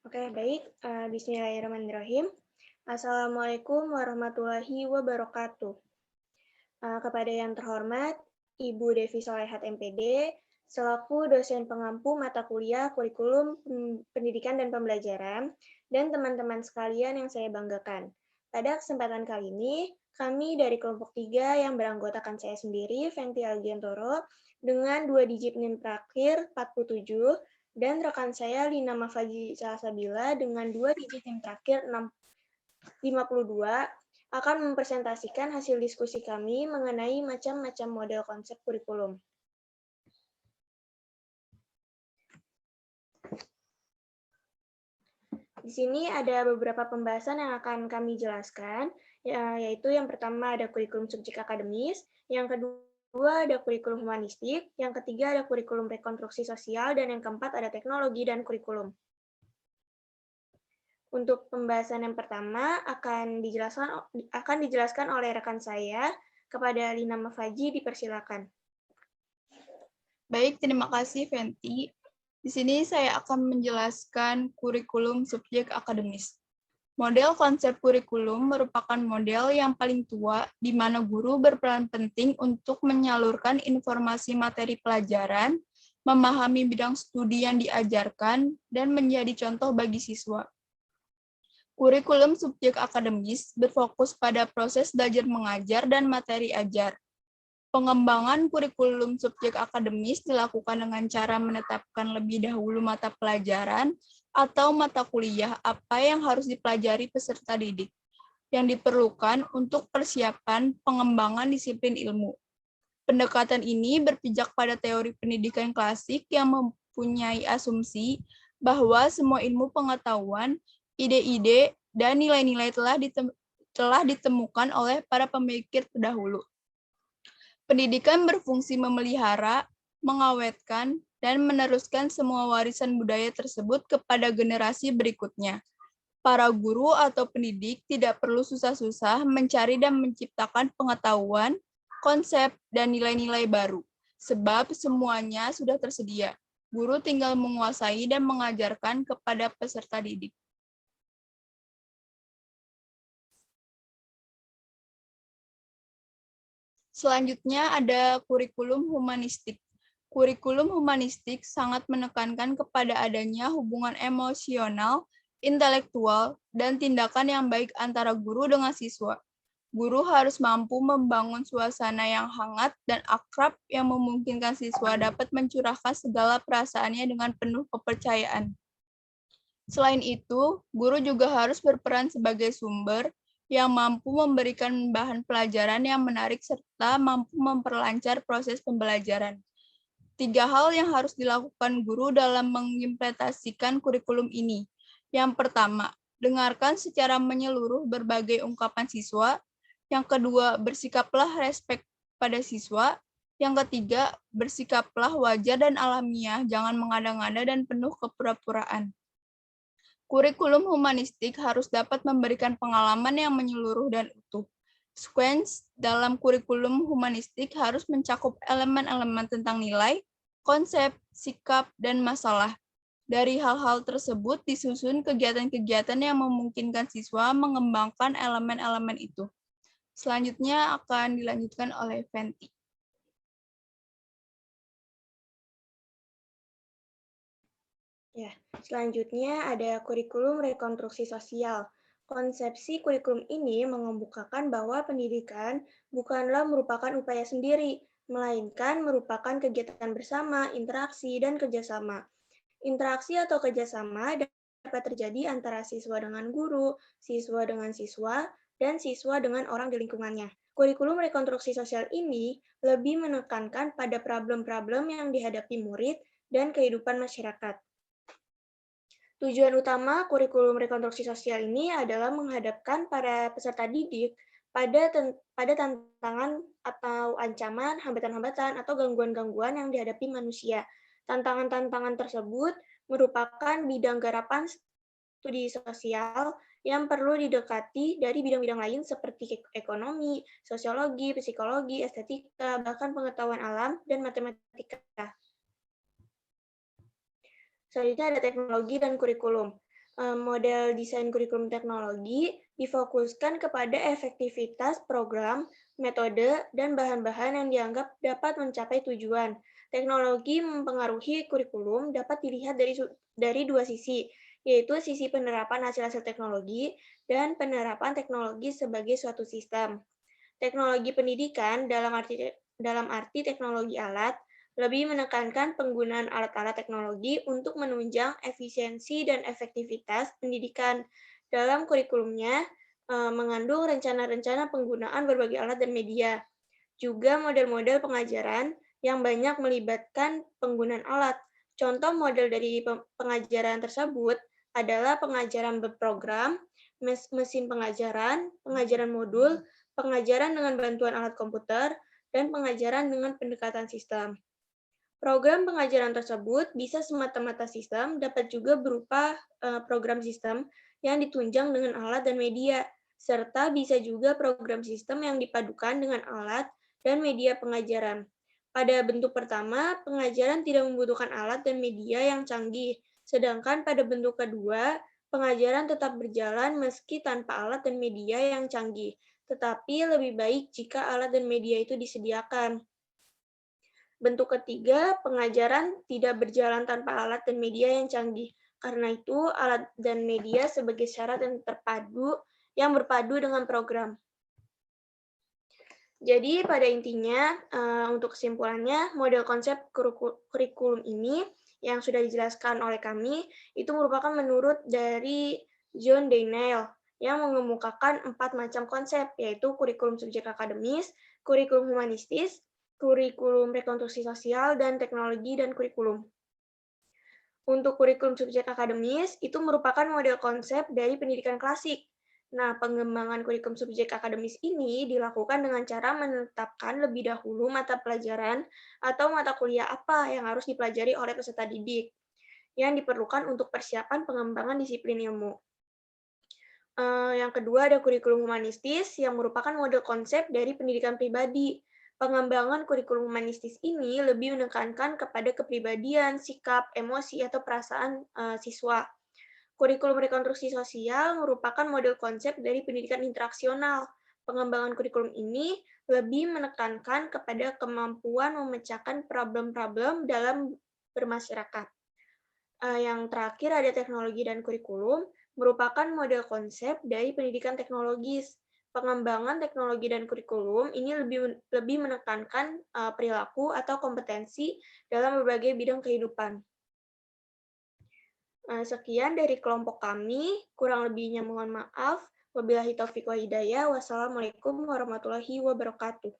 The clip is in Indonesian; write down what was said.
Oke, baik. Bismillahirrahmanirrahim. Assalamualaikum warahmatullahi wabarakatuh. Kepada yang terhormat, Ibu Devi Solehat MPD, selaku dosen pengampu mata kuliah kurikulum pendidikan dan pembelajaran, dan teman-teman sekalian yang saya banggakan. Pada kesempatan kali ini, kami dari kelompok 3 yang beranggotakan saya sendiri, Fenty Algiantoro, dengan 2 digit NIM terakhir 47, dan rekan saya Lina Mafaji Salsabila dengan 2 digit NIM terakhir 52, akan mempresentasikan hasil diskusi kami mengenai macam-macam model konsep kurikulum. Di sini ada beberapa pembahasan yang akan kami jelaskan, yaitu yang pertama ada kurikulum subjek akademis, yang kedua ada kurikulum humanistik, yang ketiga ada kurikulum rekonstruksi sosial, dan yang keempat ada teknologi dan kurikulum. Untuk pembahasan yang pertama akan dijelaskan oleh rekan saya. Kepada Lina Mafaji, dipersilakan. Baik, terima kasih Fenty. Di sini saya akan menjelaskan kurikulum subjek akademis. Model konsep kurikulum merupakan model yang paling tua di mana guru berperan penting untuk menyalurkan informasi materi pelajaran, memahami bidang studi yang diajarkan, dan menjadi contoh bagi siswa. Kurikulum subjek akademis berfokus pada proses belajar mengajar dan materi ajar. Pengembangan kurikulum subjek akademis dilakukan dengan cara menetapkan lebih dahulu mata pelajaran atau mata kuliah apa yang harus dipelajari peserta didik, yang diperlukan untuk persiapan pengembangan disiplin ilmu. Pendekatan ini berpijak pada teori pendidikan klasik yang mempunyai asumsi bahwa semua ilmu pengetahuan, ide-ide, dan nilai-nilai telah ditemukan oleh para pemikir terdahulu. Pendidikan berfungsi memelihara, mengawetkan, dan meneruskan semua warisan budaya tersebut kepada generasi berikutnya. Para guru atau pendidik tidak perlu susah-susah mencari dan menciptakan pengetahuan, konsep, dan nilai-nilai baru, sebab semuanya sudah tersedia. Guru tinggal menguasai dan mengajarkan kepada peserta didik. Selanjutnya ada kurikulum humanistik. Kurikulum humanistik sangat menekankan kepada adanya hubungan emosional, intelektual, dan tindakan yang baik antara guru dengan siswa. Guru harus mampu membangun suasana yang hangat dan akrab yang memungkinkan siswa dapat mencurahkan segala perasaannya dengan penuh kepercayaan. Selain itu, guru juga harus berperan sebagai sumber yang mampu memberikan bahan pelajaran yang menarik serta mampu memperlancar proses pembelajaran. 3 hal yang harus dilakukan guru dalam mengimplementasikan kurikulum ini. Yang pertama, dengarkan secara menyeluruh berbagai ungkapan siswa. Yang kedua, bersikaplah respek pada siswa. Yang ketiga, bersikaplah wajar dan alamiah, jangan mengada-ngada dan penuh kepura-puraan. Kurikulum humanistik harus dapat memberikan pengalaman yang menyeluruh dan utuh. Sequence dalam kurikulum humanistik harus mencakup elemen-elemen tentang nilai, konsep, sikap, dan masalah. Dari hal-hal tersebut disusun kegiatan-kegiatan yang memungkinkan siswa mengembangkan elemen-elemen itu. Selanjutnya akan dilanjutkan oleh Fenty. Ya, selanjutnya ada kurikulum rekonstruksi sosial. Konsepsi kurikulum ini mengemukakan bahwa pendidikan bukanlah merupakan upaya sendiri, melainkan merupakan kegiatan bersama, interaksi, dan kerjasama. Interaksi atau kerjasama dapat terjadi antara siswa dengan guru, siswa dengan siswa, dan siswa dengan orang di lingkungannya. Kurikulum rekonstruksi sosial ini lebih menekankan pada problem-problem yang dihadapi murid dan kehidupan masyarakat. Tujuan utama kurikulum rekonstruksi sosial ini adalah menghadapkan para peserta didik pada tantangan atau ancaman, hambatan-hambatan, atau gangguan-gangguan yang dihadapi manusia. Tantangan-tantangan tersebut merupakan bidang garapan studi sosial yang perlu didekati dari bidang-bidang lain seperti ekonomi, sosiologi, psikologi, estetika, bahkan pengetahuan alam, dan matematika. Selanjutnya ada teknologi dan kurikulum. Model desain kurikulum teknologi difokuskan kepada efektivitas program, metode, dan bahan-bahan yang dianggap dapat mencapai tujuan. Teknologi mempengaruhi kurikulum dapat dilihat dari dua sisi, yaitu sisi penerapan hasil-hasil teknologi dan penerapan teknologi sebagai suatu sistem. Teknologi pendidikan dalam arti teknologi alat lebih menekankan penggunaan alat-alat teknologi untuk menunjang efisiensi dan efektivitas pendidikan. Dalam kurikulumnya, mengandung rencana-rencana penggunaan berbagai alat dan media, juga model-model pengajaran yang banyak melibatkan penggunaan alat. Contoh model dari pengajaran tersebut adalah pengajaran berprogram, mesin pengajaran, pengajaran modul, pengajaran dengan bantuan alat komputer, dan pengajaran dengan pendekatan sistem. Program pengajaran tersebut bisa semata-mata sistem, dapat juga berupa program sistem yang ditunjang dengan alat dan media, serta bisa juga program sistem yang dipadukan dengan alat dan media pengajaran. Pada bentuk pertama, pengajaran tidak membutuhkan alat dan media yang canggih, sedangkan pada bentuk kedua, pengajaran tetap berjalan meski tanpa alat dan media yang canggih, tetapi lebih baik jika alat dan media itu disediakan. Bentuk ketiga, pengajaran tidak berjalan tanpa alat dan media yang canggih. Karena itu, alat dan media sebagai syarat yang berpadu dengan program. Jadi, pada intinya, untuk kesimpulannya, model konsep kurikulum ini yang sudah dijelaskan oleh kami, itu merupakan menurut dari John Daniel, yang mengemukakan 4 macam konsep, yaitu kurikulum subjek akademis, kurikulum humanistis, kurikulum rekonstruksi sosial, dan teknologi dan kurikulum. Untuk kurikulum subjek akademis, itu merupakan model konsep dari pendidikan klasik. Nah, pengembangan kurikulum subjek akademis ini dilakukan dengan cara menetapkan lebih dahulu mata pelajaran atau mata kuliah apa yang harus dipelajari oleh peserta didik, yang diperlukan untuk persiapan pengembangan disiplin ilmu. Yang kedua ada kurikulum humanistis yang merupakan model konsep dari pendidikan pribadi. Pengembangan kurikulum humanistis ini lebih menekankan kepada kepribadian, sikap, emosi, atau perasaan siswa. Kurikulum rekonstruksi sosial merupakan model konsep dari pendidikan interaksional. Pengembangan kurikulum ini lebih menekankan kepada kemampuan memecahkan problem-problem dalam bermasyarakat. Yang terakhir ada teknologi dan kurikulum, merupakan model konsep dari pendidikan teknologis. Pengembangan teknologi dan kurikulum ini lebih menekankan perilaku atau kompetensi dalam berbagai bidang kehidupan. Sekian dari kelompok kami, kurang lebihnya mohon maaf. Wabillahi taufiq wa hidayah. Wassalamualaikum warahmatullahi wabarakatuh.